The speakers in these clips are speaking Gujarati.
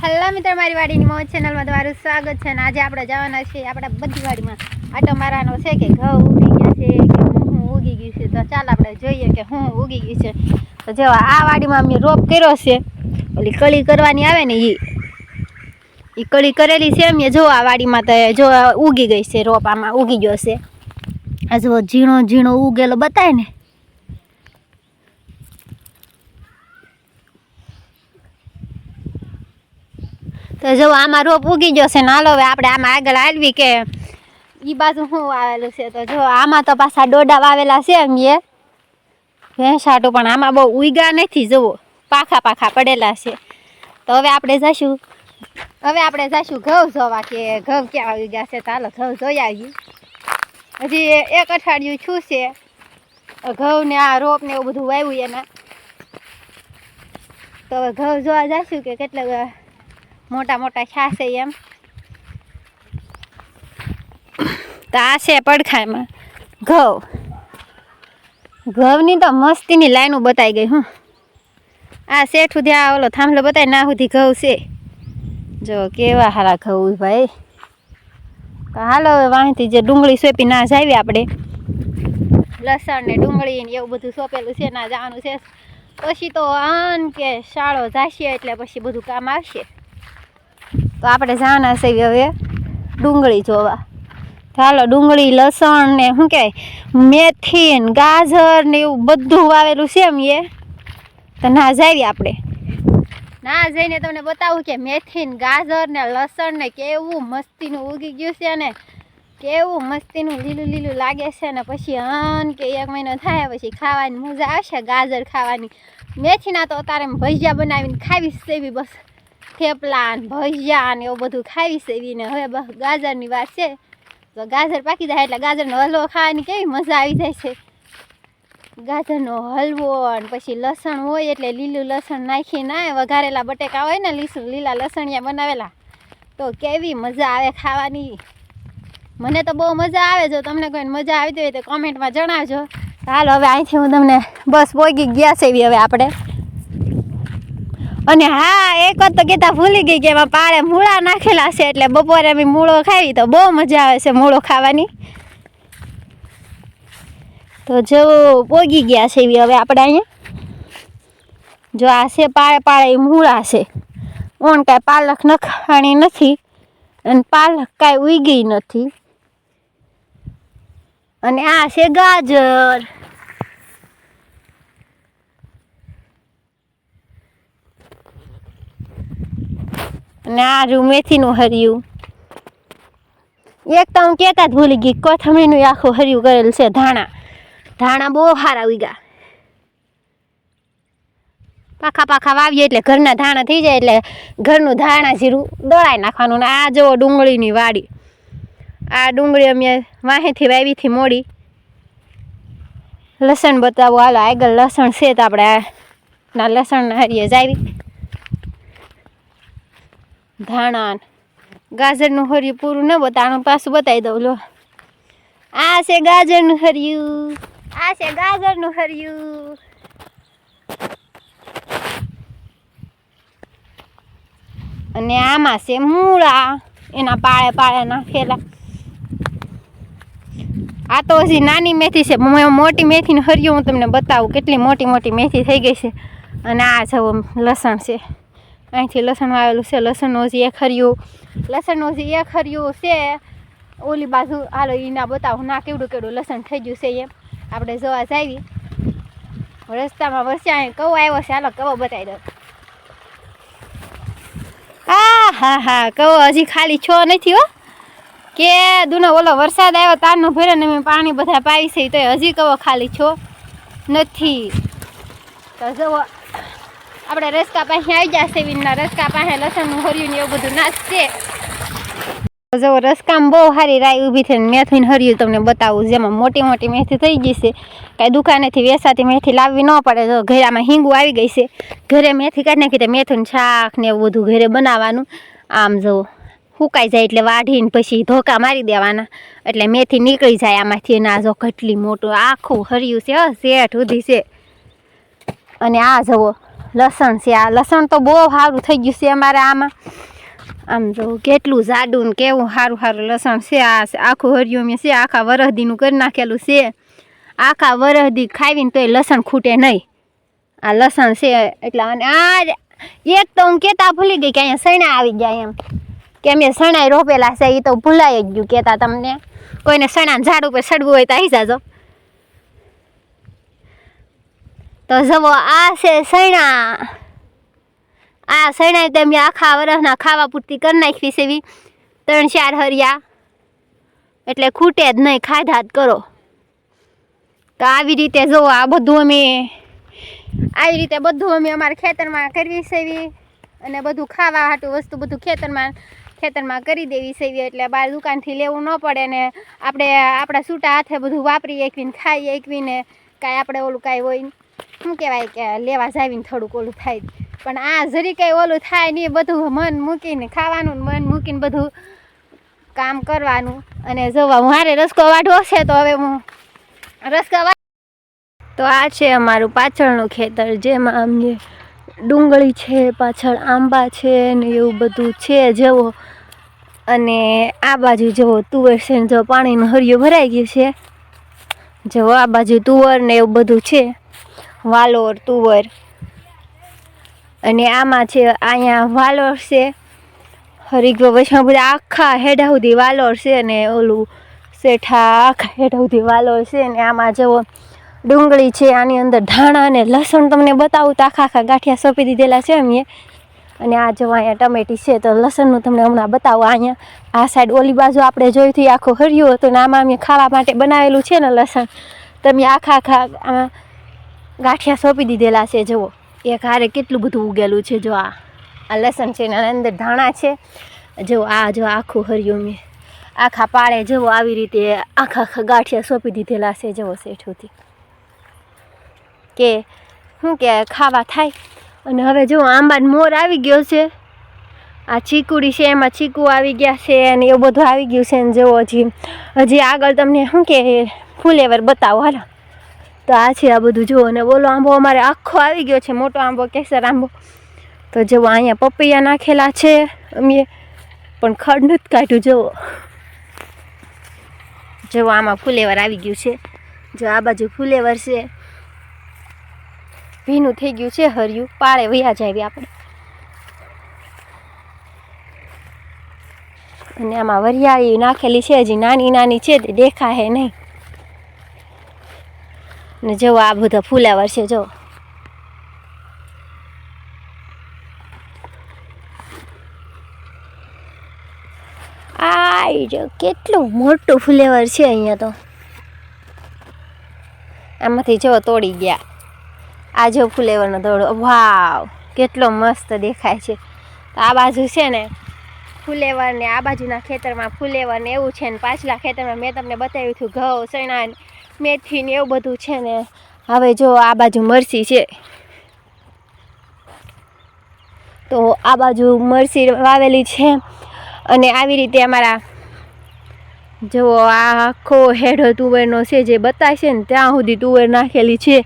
હેલો મિત્રો, મારી વાડીની મોજ ચેનલમાં તમારું સ્વાગત છે. અને આજે આપણે જવાના છીએ આપણા બધી વાડીમાં આટો મારવાનો છે કે ઘઉં ઉગી ગયા છે કે હું ઉગી ગયું છે. તો ચાલ આપણે જોઈએ કે હું ઉગી ગયું છે. તો જો આ વાડીમાં અમે રોપ કર્યો છે, ઓલી કળી કરવાની આવે ને એ કળી કરેલી છે. અમે જો આ વાડીમાં તો જો ઉગી ગઈ છે, રોપ આમાં ઉગી ગયો છે. આ જો ઝીણો ઝીણો ઉગેલો બતાય ને, તો જો આમાં રોપ ઉગી ગયો છે ને. હાલો હવે આપણે આમાં આગળ આવવી કે એ બાજુ શું વાવેલું છે. તો જો આમાં તો પાછા ડોડા વાવેલા છે અમે ભેંસાટું, પણ આમાં બહુ ઉગ્યા નથી. જુઓ પાખા પાખા પડેલા છે. તો હવે આપણે જઈશું ઘઉં જોવા કે ઘઉં ક્યાં ઉગ્યા છે. તો હાલો ઘઉં જોઈ આવીએ. હજી એક અઠવાડિયું છું છે ઘઉં ને આ રોપ ને એવું બધું વાવ્યું એના. તો હવે ઘઉં જોવા જઈશું કે કેટલા મોટા મોટા છાશે એમ. તો આ છે પડખામાં ઘઉંની તો મસ્તીની લાઈનો બતાવી ગઈ. હું આ શેઠ સુધી આ ઓલો થાંભલો બતાવી ના સુધી ઘઉં છે. જો કેવા સારા ઘઉં ભાઈ. તો હાલો હવે વાંથી જે ડુંગળી સોંપી ના જાવી આપણે, લસણ ને ડુંગળી ને એવું બધું સોંપેલું છે ના જવાનું છે. પછી તો આન કે શાળો જાશે એટલે પછી બધું કામ આવશે. તો આપણે જવાના છે હવે ડુંગળી જોવા. ચાલો ડુંગળી, લસણ ને શું કહેવાય મેથી ને ગાજર ને એવું બધું વાવેલું છે એમ. તો ના જાવી આપણે, ના જઈને તમને બતાવું કે મેથી ને ગાજર ને લસણ ને કેવું મસ્તીનું ઉગી ગયું છે ને કેવું મસ્તીનું લીલું લીલું લાગે છે. ને પછી અન કે 1 મહિનો થાય પછી ખાવાની મજા આવશે ગાજર ખાવાની. મેથીના તો અત્યારે ભજીયા બનાવીને ખાવી સેવી, બસ થેપલા ને ભજીયા ને એવું બધું ખાવી સેવી. ને હવે બસ ગાજરની વાત છે. તો ગાજર પાકી જાય એટલે ગાજરનો હલવો ખાવાની કેવી મજા આવી જાય છે. ગાજરનો હલવો અને પછી લસણ હોય એટલે લીલું લસણ નાખીને વઘારેલા બટેકા હોય ને લીલા લસણિયા બનાવેલા, તો કેવી મજા આવે ખાવાની. મને તો બહુ મજા આવે. જો તમને કોઈને મજા આવતી હોય તો કોમેન્ટમાં જણાવજો. હાલો હવે અહીંથી હું તમને બસ પોગી ગયા છે હવે આપણે. અને હા, એક વાત તો કહેતા ભૂલી ગઈ કે એમાં પાળે મૂળા નાખેલા છે એટલે બપોરે અમે મૂળો ખાવી તો બહુ મજા આવે છે મૂળો ખાવાની. તો જો પોગી ગયા છે એવી હવે આપણે અહીંયા. જો આ છે પાળે પાળે મૂળા છે. ઓન કાંઈ પાલક નખાણી નથી અને પાલક કાંઈ ઉગી નથી. અને આ છે ગાજર. અને આ રૂ મેથીનું હરિયું. એક તો હું કહેતા જ ભૂલી ગઈ, કોથમીરનું આખું હરિયું કરેલું છે. ધાણા બહુ સારા ઉગ્યા. પાખા પાખા વાવીએ એટલે ઘરના ધાણા થઈ જાય એટલે ઘરનું ધાણા જીરું દળાઈ નાખવાનું. ને આ જુઓ ડુંગળીની વાડી. આ ડુંગળી અમે વાહેથી વાવીથી મોડી. લસણ બતાવો હાલો, આગળ લસણ છે તો આપણે ના લસણના હરિયે જાવી. ધાણા ગાજરનું હરિયું પૂરું ન બતાવવાનું, પાછું બતાવી દઉં. લો આ છે ગાજરનું હરિયું, આ છે ગાજરનું હરિયું. અને આમાં છે મૂળા, એના પાળે પાળે નાખેલા. આ તો હજી નાની મેથી છે. મોટી મેથીનું હરિયું હું તમને બતાવું કેટલી મોટી મોટી મેથી થઈ ગઈ છે. અને આ જવો લસણ છે, અહીંથી લસણ આવેલું છે. લસણનું હજી એક હરિયું છે ઓલી બાજુ. હાલો એના બતાવું ના કેવડું કેવડું લસણ થઈ ગયું છે એમ. આપણે જોવા જાવી. રસ્તામાં વરસ્યા કવો આવ્યો છે. હાલો કવો બતાવી દો. હા કવો હજી ખાલી છો નથી હો. કે દુનો ઓલો વરસાદ આવ્યો તારનો ભર્યો ને મેં પાણી બધા પાવી છે તો હજી કવો ખાલી છો નથી. તો જુઓ આપણે રસ્તા પાસે આવી જશે. વિના રસ્તા પાસે લસણનું હરિયું ને એવું બધું નાખશે. જો રસ્કામાં બહુ સારી રાઈ ઊભી થઈને મેથીને હરિયું તમને બતાવું. જેમાં મોટી મોટી મેથી થઈ ગઈ છે. કાંઈ દુકાનેથી વેસાતી મેથી લાવવી ન પડે. જો ઘરે આમાં હિંગું આવી ગઈ છે. ઘરે મેથી કાઢી નાખી તો મેથીનું શાક ને એવું બધું ઘરે બનાવવાનું. આમ જુઓ સુકાઈ જાય એટલે વાઢીને પછી ધોકા મારી દેવાના એટલે મેથી નીકળી જાય આમાંથી. ના જો કેટલી મોટું આખું હરિયું છે, શેઠ સુધી છે. અને આ જુઓ લસણ છે. આ લસણ તો બહુ સારું થઈ ગયું છે અમારે આમાં. આમ જો કેટલું જાડું ને કેવું સારું સારું લસણ છે. આ આખું હરિયું મેં છે આખા વરસદીનું કરી નાખેલું છે. આખા વરસદી ખાવીને તોય લસણ ખૂટે નહીં. આ લસણ છે એટલે. અને આ એક તો હું કહેતા ભૂલી ગઈ કે અહીંયા સણા આવી ગયા એમ, કે અમે સણાઈ રોપેલા છે. એ તો ભૂલાઈ જ ગયું કહેતા તમને. કોઈને સણાને ઝાડ ઉપર ચડવું હોય તો આવી જાજો. તો જવો આ છે સણા. આ સણા તમે આખા વરસના ખાવા પૂરતી કરી નાખવી છે એવી 3-4 હરિયા, એટલે ખૂટે જ નહીં, ખાધા જ કરો. તો આવી રીતે જુઓ આ બધું અમે અમારા ખેતરમાં કરવી છે અને બધું ખાવા હાટું વસ્તુ બધું ખેતરમાં કરી દેવી છે એટલે બહાર દુકાનથી લેવું ન પડે ને આપણે આપણા છૂટા હાથે બધું વાપરી એકવીને ખાઈ એકવીને કાંઈ આપણે ઓલું કાંઈ હોય શું કહેવાય કે લેવા જાવીને થોડુંક ઓલું થાય. પણ આ જરી કંઈ ઓલું થાય નહીં, બધું મન મૂકીને ખાવાનું, મન મૂકીને બધું કામ કરવાનું. અને જોવા મારે રસકો વાઢવો છે તો હવે હું રસકા. તો આ છે અમારું પાછળનું ખેતર, જેમાં અમને ડુંગળી છે, પાછળ આંબા છે ને એવું બધું છે જેવો. અને આ બાજુ જેવો તુવેર છે ને જો પાણીનું હરિયું ભરાઈ ગયું છે. જેવો આ બાજુ તુવર ને એવું બધું છે, વાલોર તુવર. અને આમાં છે અહીંયા વાલોર છે, હરિગ્રો વૈષ્ણવ બધા આખા હેડા સુધી વાલોર છે ને ઓલું શેઠા આખા હેડા સુધી વાલોર છે. ને આમાં જેવો ડુંગળી છે, આની અંદર ધાણા અને લસણ તમને બતાવું તો આખા ગાંઠિયા સોંપી દીધેલા છે અમે. અને આ જો અહીંયા ટમેટી છે તો લસણનું તમને હમણાં બતાવું. અહીંયા આ સાઈડ ઓલી બાજુ આપણે જોયું હતું આખું હરિયું હતું ને આમાં અમે ખાવા માટે બનાવેલું છે ને લસણ, તમે આખા આમાં ગાંઠિયા સોંપી દીધેલા છે. જુઓ એક હારે કેટલું બધું ઉગેલું છે. જો આ લસણ છે ને આની અંદર ધાણા છે. જો આખું હરિયું મેં આખા પાળે જુઓ આવી રીતે આખા ગાંઠિયા સોંપી દીધેલા છે. જુઓ શેઠુંથી કે શું કે ખાવા થાય. અને હવે જો આંબાનો મોર આવી ગયો છે. આ ચીકુડી છે એમાં ચીકુ આવી ગયા છે અને એવું બધું આવી ગયું છે. ને જેવો હજી આગળ તમને શું કે ફુલેવર બતાવો હાલો. તો આ છે આ બધું જુઓ. અને બોલો આંબો અમારે આખો આવી ગયો છે, મોટો આંબો, કેસર આંબો. તો જુઓ અહીંયા પપૈયા નાખેલા છે અમે, પણ ખડ નથી કાઢ્યું. જુઓ આમાં ફુલેવર આવી ગયું છે. જો આ બાજુ ફુલેવર છે, ભીનું થઈ ગયું છે હરિયું, પાળે વયા જાય આપણે. અને આમાં વરિયાળી નાખેલી છે, હજી નાની નાની છે તે દેખાય નહીં. ને જો આ બધા ફુલાવર છે. જો આ જો કેટલું મોટું ફુલેવર છે અહીંયા. તો આમાંથી જો તોડી ગયા. આ જો ફુલેવરનો દોડો, વાવ કેટલો મસ્ત દેખાય છે. તો આ બાજુ છે ને ફુલેવર ને આ બાજુના ખેતરમાં ફુલેવર ને એવું છે. ને પાછલા ખેતરમાં મેં તમને બતાવ્યું હતું ઘઉં, ચણા, મેથી ને એવું બધું છે. ને હવે જો આ બાજુ મરચી છે, તો આ બાજુ મરચી વાવેલી છે. અને આવી રીતે અમારા જો આ આખો હેડો તુવેરનો છે જે બતાય છે ને ત્યાં સુધી તુવેર નાખેલી છે.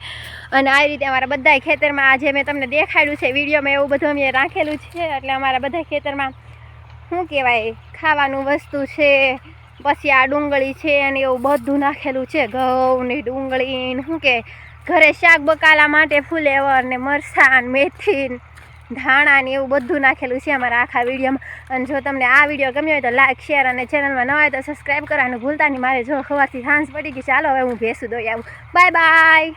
અને આ રીતે અમારા બધા ખેતરમાં આજે મેં તમને દેખાડ્યું છે વિડીયોમાં એવું બધું અમે રાખેલું છે. એટલે અમારા બધા ખેતરમાં શું કહેવાય ખાવાનું વસ્તુ છે, પછી આ ડુંગળી છે અને એવું બધું નાખેલું છે. ઘઉં ને ડુંગળી ને શું કે ઘરે શાક બકાલા માટે ફુલેવર ને મરચાં, મેથી, ધાણા ને એવું બધું નાખેલું છે અમારા આખા વિડીયોમાં. અને જો તમને આ વિડીયો ગમ્યો હોય તો લાઈક, શેર અને ચેનલમાં ન હોય તો સબસ્ક્રાઈબ કરવાનું ભૂલતા નહીં. મારે જો સવારથી સાંજ પડી ગઈ. ચાલો હવે હું ભેંસું દોઈ આવું. Bye bye.